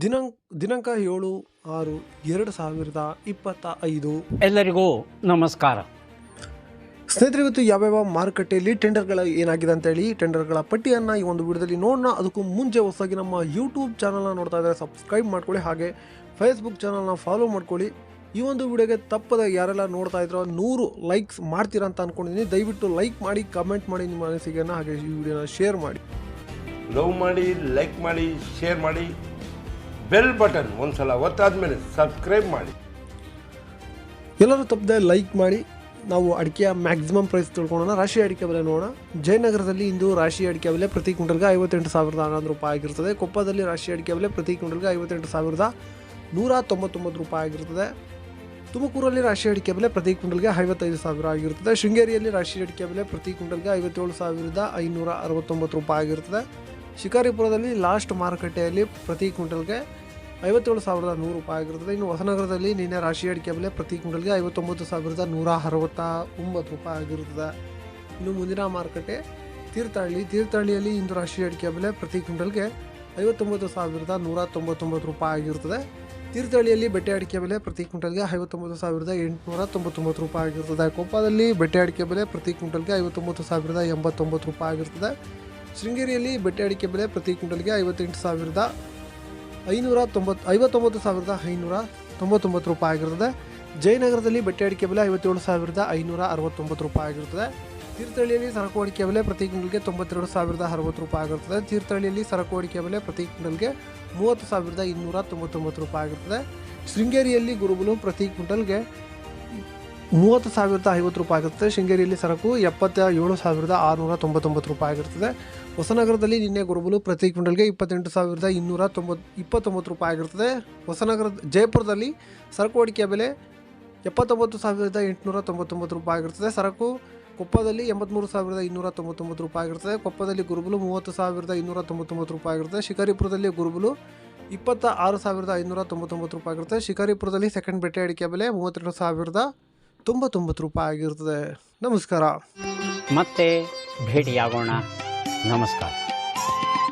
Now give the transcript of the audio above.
ದಿನಾಂಕ 7/6/2025. ಎಲ್ಲರಿಗೂ ನಮಸ್ಕಾರ. ಸ್ನೇಹಿತರೆ, ಇವತ್ತು ಯಾವ್ಯಾವ ಮಾರುಕಟ್ಟೆಯಲ್ಲಿ ಟೆಂಡರ್ಗಳ ಏನಾಗಿದೆ ಅಂತೇಳಿ ಟೆಂಡರ್ಗಳ ಪಟ್ಟಿಯನ್ನು ಈ ಒಂದು ವಿಡಿಯೋದಲ್ಲಿ ನೋಡೋಣ. ಅದಕ್ಕೂ ಮುಂಚೆ ಹೊಸದಾಗಿ ನಮ್ಮ ಯೂಟ್ಯೂಬ್ ಚಾನಲ್ನ ನೋಡ್ತಾ ಇದ್ದಾರೆ ಸಬ್ಸ್ಕ್ರೈಬ್ ಮಾಡ್ಕೊಳ್ಳಿ, ಹಾಗೆ ಫೇಸ್ಬುಕ್ ಚಾನಲ್ನ ಫಾಲೋ ಮಾಡ್ಕೊಳ್ಳಿ. ಈ ಒಂದು ವಿಡಿಯೋಗೆ ತಪ್ಪದ ಯಾರೆಲ್ಲ ನೋಡ್ತಾ ಇದ್ರೋ 100 ಲೈಕ್ಸ್ ಮಾಡ್ತೀರಾ ಅಂತ ಅಂದ್ಕೊಂಡಿದ್ದೀನಿ. ದಯವಿಟ್ಟು ಲೈಕ್ ಮಾಡಿ, ಕಮೆಂಟ್ ಮಾಡಿ ನಿಮ್ಮ ಅನಿಸಿಕೆಯನ್ನು, ಹಾಗೆ ಈ ವಿಡಿಯೋನ ಶೇರ್ ಮಾಡಿ. ಲವ್ ಮಾಡಿ, ಲೈಕ್ ಮಾಡಿ, ಶೇರ್ ಮಾಡಿ, ಬೆಲ್ ಬಟನ್ ಒಂದ್ಸಲ ಒತ್ತಾದ್ಮೇಲೆ ಸಬ್ಸ್ಕ್ರೈಬ್ ಮಾಡಿ. ಎಲ್ಲರೂ ತಪ್ಪದೆ ಲೈಕ್ ಮಾಡಿ. ನಾವು ಅಡಿಕೆಯ ಮ್ಯಾಕ್ಸಿಮಮ್ ಪ್ರೈಸ್ ತಿಳ್ಕೊಳ್ಳೋಣ. ರಾಶಿ ಅಡಿಕೆ ಬೆಲೆ ನೋಡೋಣ. ಜಯನಗರದಲ್ಲಿ ಇಂದು ರಾಶಿ ಅಡಿಕೆ ಬೆಲೆ ಪ್ರತಿ ಕ್ವಿಂಟಲ್ಗೆ 58,111 ರೂಪಾಯಿ ಆಗಿರ್ತದೆ. ಕೊಪ್ಪದಲ್ಲಿ ರಾಶಿ ಅಡಿಕೆ ಬೆಲೆ ಪ್ರತಿ ಕ್ವಿಂಟಲ್ಗೆ 58,199 ರೂಪಾಯಿ ಆಗಿರ್ತದೆ. ತುಮಕೂರಲ್ಲಿ ರಾಶಿ ಅಡಿಕೆ ಬೆಲೆ ಪ್ರತಿ ಕ್ವಿಂಟಲ್ಗೆ 55,000 ಆಗಿರ್ತದೆ. ಶೃಂಗೇರಿಯಲ್ಲಿ ರಾಶಿ ಅಡಿಕೆ ಬೆಲೆ ಪ್ರತಿ ಕ್ವಿಂಟಲ್ಗೆ 57,569 ರೂಪಾಯಿ ಆಗಿರ್ತದೆ. ಶಿಕಾರಿಪುರದಲ್ಲಿ ಲಾಸ್ಟ್ ಮಾರುಕಟ್ಟೆಯಲ್ಲಿ ಪ್ರತಿ ಕ್ವಿಂಟಲ್ಗೆ 57,100 ರೂಪಾಯಿ ಆಗಿರ್ತದೆ. ಇನ್ನು ಹೊಸನಗರದಲ್ಲಿ ನಿನ್ನೆ ರಾಶಿ ಅಡಿಕೆ ಬೆಲೆ ಪ್ರತಿ ಕ್ವಿಂಟಲ್ಗೆ 59,169 ರೂಪಾಯಿ ಆಗಿರ್ತದೆ. ಇನ್ನು ಮುಂದಿನ ಮಾರುಕಟ್ಟೆ ತೀರ್ಥಹಳ್ಳಿಯಲ್ಲಿ ಇಂದು ರಾಶಿ ಅಡಿಕೆ ಬೆಲೆ ಪ್ರತಿ ಕ್ವಿಂಟಲ್ಗೆ 59,199 ರೂಪಾಯಿ ಆಗಿರ್ತದೆ. ತೀರ್ಥಹಳ್ಳಿಯಲ್ಲಿ ಬೆಟ್ಟೆ ಅಡಿಕೆ ಬೆಲೆ ಪ್ರತಿ ಕ್ವಿಂಟಲ್ಗೆ 59,899 ರೂಪಾಯಿ ಆಗಿರ್ತದೆ. ಕೊಪ್ಪದಲ್ಲಿ ಬೆಟ್ಟೆ ಅಡಿಕೆ ಬೆಲೆ ಪ್ರತಿ ಕ್ವಿಂಟಲ್ಗೆ 59,089 ರೂಪಾಯಿ ಆಗಿರ್ತದೆ. ಶೃಂಗೇರಿಯಲ್ಲಿ ಬೆಟ್ಟೆ ಅಡಿಕೆ ಬೆಲೆ ಪ್ರತಿ ಕ್ವಿಂಟಲ್ಗೆ 59,599 ರೂಪಾಯಿ ಆಗಿರ್ತದೆ. ಜಯನಗರದಲ್ಲಿ ಬೆಟ್ಟೆ ಅಡಿಕೆ ಬೆಲೆ 57,569 ರೂಪಾಯಿ ಆಗಿರ್ತದೆ. ತೀರ್ಥಹಳ್ಳಿಯಲ್ಲಿ ಸರಕು ಅಡಿಕೆ ಬೆಲೆ ಪ್ರತಿ ಕ್ವಿಂಟಲ್ಗೆ 92,060 ರೂಪಾಯಿ ಆಗಿರ್ತದೆ. ತೀರ್ಥಹಳ್ಳಿಯಲ್ಲಿ ಸರಕು ಅಡಿಕೆ ಬೆಲೆ ಪ್ರತಿ ಕ್ವಿಂಟಲ್ಗೆ 30,299 ರೂಪಾಯಿ ಆಗಿರ್ತದೆ. ಶೃಂಗೇರಿಯಲ್ಲಿ ಗುರುಬಲು ಪ್ರತಿ ಕ್ವಿಂಟಲ್ಗೆ 30,050 ರೂಪಾಯಿ ಆಗಿರ್ತದೆ. ಶೃಂಗೇರಿಯಲ್ಲಿ ಸರಕು 77,699 ರೂಪಾಯಿ ಆಗಿರ್ತದೆ. ಹೊಸನಗರದಲ್ಲಿ ನಿನ್ನೆ ಗುರುಬಲು ಪ್ರತಿ ಕ್ವಿಂಟಲ್ಗೆ 28,229 ರೂಪಾಯಿ ಆಗಿರ್ತದೆ. ಜಯಪುರದಲ್ಲಿ ಸರಕು ಅಡಿಕೆ ಬೆಲೆ 79,899 ರೂಪಾಯಿ ಆಗಿರ್ತದೆ. ಸರಕು ಕೊಪ್ಪದಲ್ಲಿ 83,299 ರೂಪಾಯಿ ಆಗಿರ್ತದೆ. ಕೊಪ್ಪದಲ್ಲಿ ಗುರುಬಲು 30,299 ರೂಪಾಯಿ ಆಗಿರ್ತದೆ. ಶಿಕಾರಿಪುರದಲ್ಲಿ ಗುರುಬಲು 26,599 ರೂಪಾಯಿ ಆಗಿರುತ್ತೆ. ಶಿಕಾರಿಪುರದಲ್ಲಿ ಸೆಕೆಂಡ್ ಬೆಟ್ಟೆ ಅಡಿಕೆ ಬೆಲೆ 32,099 ರೂಪಾಯಿ ಆಗಿರ್ತದೆ. ನಮಸ್ಕಾರ. ಮತ್ತೆ ಭೇಟಿಯಾಗೋಣ. ನಮಸ್ಕಾರ.